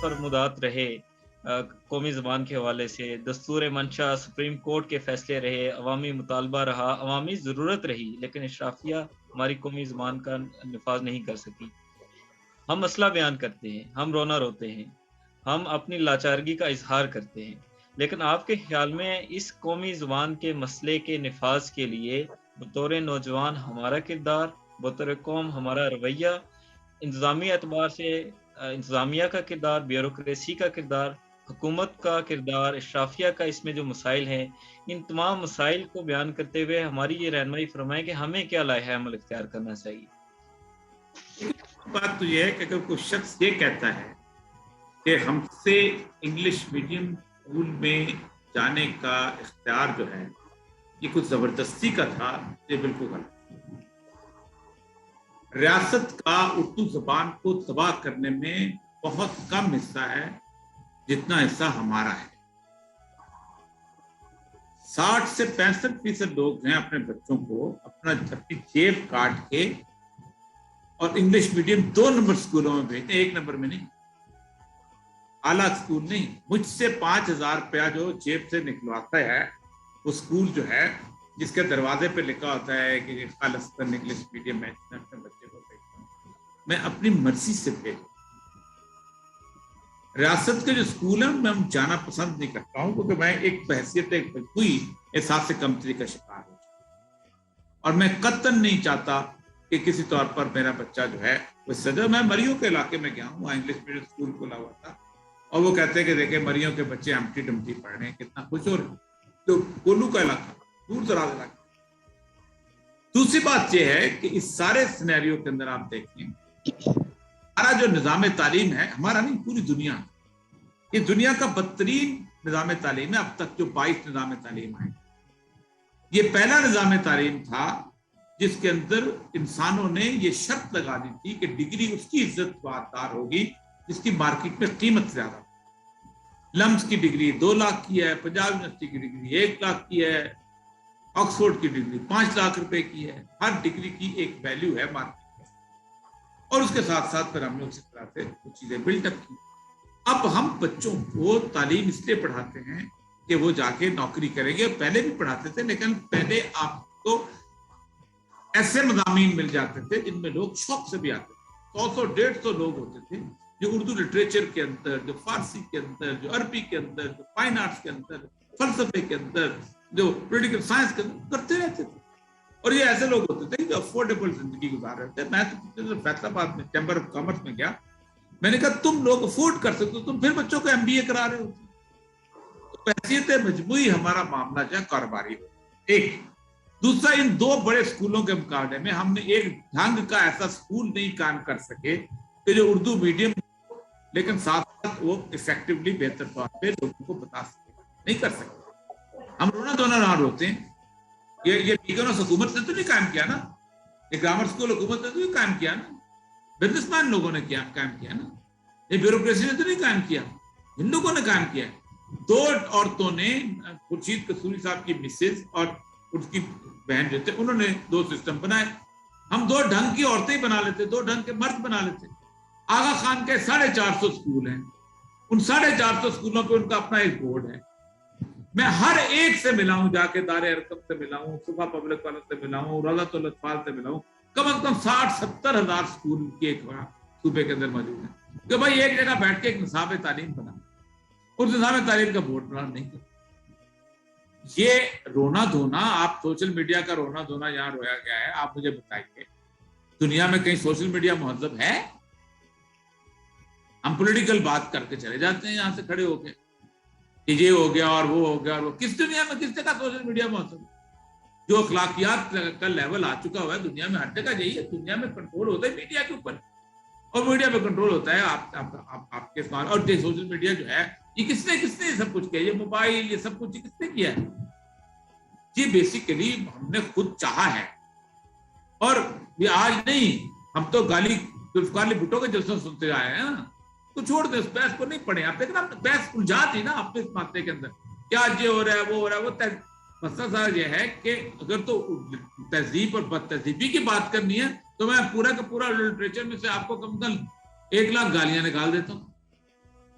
فرمودات رہے قومی زبان کے حوالے سے، دستور منشا، سپریم کورٹ کے فیصلے رہے، عوامی مطالبہ رہا، عوامی ضرورت رہی، لیکن اشرافیہ ہماری قومی زبان کا نفاذ نہیں کر سکی۔ ہم مسئلہ بیان کرتے ہیں، ہم رونا روتے ہیں، ہم اپنی لاچارگی کا اظہار کرتے ہیں، لیکن آپ کے خیال میں اس قومی زبان کے مسئلے کے نفاذ کے لیے بطور نوجوان ہمارا کردار، بطور قوم ہمارا رویہ، انتظامی اعتبار سے انتظامیہ کا کردار، بیوروکریسی کا کردار، حکومت کا کردار، اشرافیہ کا اس میں جو مسائل ہیں، ان تمام مسائل کو بیان کرتے ہوئے ہماری یہ رہنمائی فرمائیں کہ ہمیں کیا لائحہ عمل اختیار کرنا چاہیے۔ بات تو یہ ہے کہ اگر کوئی شخص یہ کہتا ہے کہ ہم سے انگلش میڈیم اسکول میں جانے کا اختیار جو ہے یہ کچھ زبردستی کا تھا، یہ بالکل غلط۔ ریاست کا اردو زبان کو تباہ کرنے میں بہت کم حصہ ہے جتنا حصہ ہمارا ہے۔ 60 سے 65% لوگ ہیں اپنے بچوں کو اپنی جیب کاٹ کے اور انگلش میڈیم 2 نمبر اسکولوں میں بھیجتے ہیں، 1 نمبر میں نہیں، اعلیٰ اسکول نہیں۔ مجھ سے 5,000 روپیہ جو جیب سے نکلواتا ہے وہ اسکول جو ہے جس کے دروازے پہ لکھا ہوتا ہے کہ خالصتاً انگلش میڈیم میں اپنے بچے کو بھیجتا ہوں، میں اپنی مرضی سے بھیجتا ہوں۔ ریاست کے جو اسکول ہیں میں جانا پسند نہیں کرتا ہوں، کیونکہ میں ایک بحیثیت کوئی احساس کمتری کا شکار ہوں، اور میں قطعاً نہیں چاہتا کہ کسی طور پر میرا بچہ جو ہے وہ سجا۔ میں مریوں کے علاقے میں گیا ہوں، وہاں انگلش میڈیم اسکول کھلا ہوا تھا، اور وہ کہتے ہیں کہ دیکھیں مریوں کے بچے ہمٹی ڈمٹی پڑھ رہے ہیں، کتنا خوش ہو رہے ہیں۔ تو کولو کا علاقہ، دور دراز علاقہ۔ دوسری بات یہ ہے کہ اس سارے سینیریو کے اندر آپ دیکھیں ہمارا جو نظام تعلیم ہے، ہمارا نہیں پوری دنیا، یہ دنیا کا بدترین نظام تعلیم ہے اب تک جو 22 نظام تعلیم آئے۔ یہ پہلا نظام تعلیم تھا جس کے اندر انسانوں نے یہ شرط لگا دی تھی کہ ڈگری اس کی عزت دار ہوگی جس کی مارکیٹ میں قیمت زیادہ ہے۔ لمس کی ڈگری 2 لاکھ کی ہے، پنجاب یونیورسٹی کی ڈگری 1 لاکھ کی ہے، آکسفورڈ کی ڈگری 5 لاکھ روپے کی ہے۔ ہر ڈگری کی ایک ویلیو ہے مارکیٹ میں، اور اس کے ساتھ ساتھ پھر ہم نے اسی طرح سے وہ چیزیں بلٹ اپ کی۔ اب ہم بچوں کو تعلیم اس لیے پڑھاتے ہیں کہ وہ جا کے نوکری کریں گے، پہلے بھی پڑھاتے تھے، لیکن پہلے آپ کو ایسے مضامین مل جاتے تھے جن میں لوگ شوق سے بھی آتے تھے۔ 100-150 لوگ ہوتے تھے جو اردو لٹریچر کے اندر، جو فارسی کے اندر، جو عربی کے اندر، جو فائن آرٹس کے اندر، فلسفے کے اندر، جو پولیٹیکل سائنس کے اندر کرتے رہتے تھے، اور یہ ایسے لوگ ہوتے تھے جو افورڈیبل زندگی گزار رہے تھے۔ میں تو فیصل آباد میں چیمبر آف کامرس میں گیا، میں نے کہا تم لوگ افورڈ کر سکتے ہو، تم پھر بچوں کو MBA کرا رہے ہو۔ تو حیثیت مجموعی ہمارا معاملہ جو ہے کاروباری ہو۔ ایک دوسرا، ان 2 بڑے اسکولوں کے مقابلے میں ہم نے ایک ڈھنگ کا ایسا اسکول نہیں قائم کر سکے کہ جو اردو میڈیم لیکن ساتھ ساتھ وہ افیکٹولی بہتر طور پہ لوگوں کو بتا سکے، نہیں کر سکتے۔ ہم رونا دھونا نہ روتے ہیں۔ یہ بیگنس حکومت نے تو نہیں قائم کیا نا، یہ گرامر اسکول حکومت نے تو نہیں قائم کیا نا، بزنس مین لوگوں نے قائم کیا نا، یہ بیوروکریسی نے تو نہیں قائم کیا، ان لوگوں نے قائم کیا۔ 2 عورتوں نے، خورشید قصوری صاحب کی مسز اور ان کی بہن جو تھے، انہوں نے 2 سسٹم بنائے۔ ہم 2 ڈھنگ کی عورتیں بنا لیتے، 2 ڈھنگ کے مرد بنا لیتے۔ آغا خان کے 450 اسکول ہیں، ان 450 اسکولوں پہ ان کا اپنا ایک بورڈ ہے۔ میں ہر ایک سے ملا ہوں، جا کے دار ارقم سے ملا ہوں، صبح پبلک والوں سے ملا ہوں، روضۃ الاطفال سے ملا ہوں، کم از کم 60-70 ہزار اسکول کے ایک صوبے کے اندر موجود ہیں کہ بھائی ایک جگہ بیٹھ کے ایک نصاب تعلیم بنا، اور نظام تعلیم کا بورڈ بنا نہیں کرتا۔ یہ رونا دھونا، آپ سوشل میڈیا کا رونا دھونا یہاں رویا گیا ہے، آپ مجھے بتائیے دنیا میں کہیں سوشل میڈیا مہذب ہے؟ ہم پولیٹیکل بات کر کے چلے جاتے ہیں یہاں سے کھڑے ہو کے کہ یہ ہو گیا اور وہ ہو گیا، اور وہ کس دنیا میں کس جگہ سوشل میڈیا مہذب ہے؟ جو اخلاقیات کا لیول آ چکا ہوا ہے دنیا میں، ہر جگہ یہی ہے۔ دنیا میں کنٹرول ہوتا ہے میڈیا کے اوپر، اور میڈیا پہ کنٹرول ہوتا ہے آپ کے سوال۔ اور سوشل میڈیا جو ہے یہ کس نے سب کچھ کیا، یہ موبائل، یہ سب کچھ کس نے کیا ہے؟ یہ بیسیکلی ہم نے خود چاہا ہے، اور یہ آج نہیں، ہم تو گالی ذوالفقار علی بھٹو کے جلسوں سنتے آئے ہیں، تو چھوڑ دیں اس بحث کو، نہیں پڑھیں آپ، لیکن آپ بحث الجھا تھی نا آپ نے اس معاملے کے اندر، کیا یہ ہو رہا ہے وہ ہو رہا ہے وہ مسئلہ صاحب یہ ہے کہ اگر تو تہذیب اور بد تہذیبی کی بات کرنی ہے تو میں پورا کا پورا لٹریچر میں سے آپ کو کم از کم 1 لاکھ گالیاں نکال دیتا ہوں،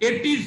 80s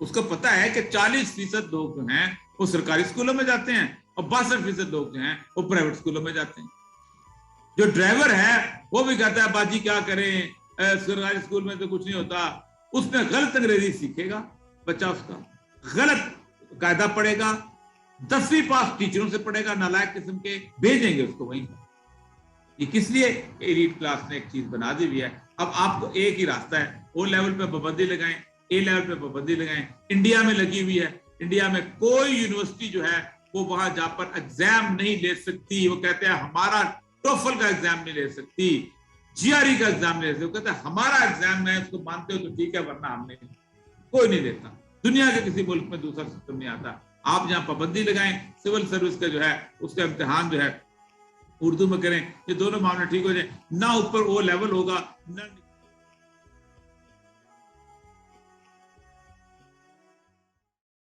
اس کو پتا ہے کہ 40% لوگ جو ہیں وہ سرکاری اسکولوں میں جاتے ہیں اور 62% لوگ جو ہیں وہ پرائیویٹ اسکولوں میں جاتے ہیں. جو ڈرائیور ہے وہ بھی کہتا ہے باجی کیا کریں, سرکاری اسکول میں تو کچھ نہیں ہوتا. اس میں غلط انگریزی سیکھے گا بچہ, اس کا غلط قاعدہ پڑھے گا, 10ویں پاس ٹیچروں سے پڑھے گا, نالائق قسم کے, بھیجیں گے اس کو وہیں. یہ کس لیے ایلیٹ کلاس نے ایک چیز بنا دی ہوئی ہے. اب آپ کو ایک ہی راستہ ہے, او لیول پہ پابندی لگائیں, اے لیول پہ پابندی لگائیں. انڈیا میں لگی ہوئی ہے. انڈیا میں کوئی یونیورسٹی جو ہے وہ وہاں جا پر ایگزام نہیں لے سکتی. وہ کہتے ہیں ہمارا ٹوفل کا ایگزام نہیں لے سکتی, جی آر ای کا ایگزام نہیں لے سکتی. وہ کہتے ہیں ہمارا ایگزام ہے, اس کو مانتے ہو تو ٹھیک ہے, ورنہ ہم نہیں, کوئی نہیں لیتا. دنیا کے کسی ملک میں دوسرا سسٹم نہیں آتا. آپ جہاں پابندی لگائیں, سول سروس کا جو ہے اس کا امتحان جو ہے اردو میں کریں, یہ دونوں معاملے ٹھیک ہو جائیں. نہ اوپر او لیول ہوگا, نہ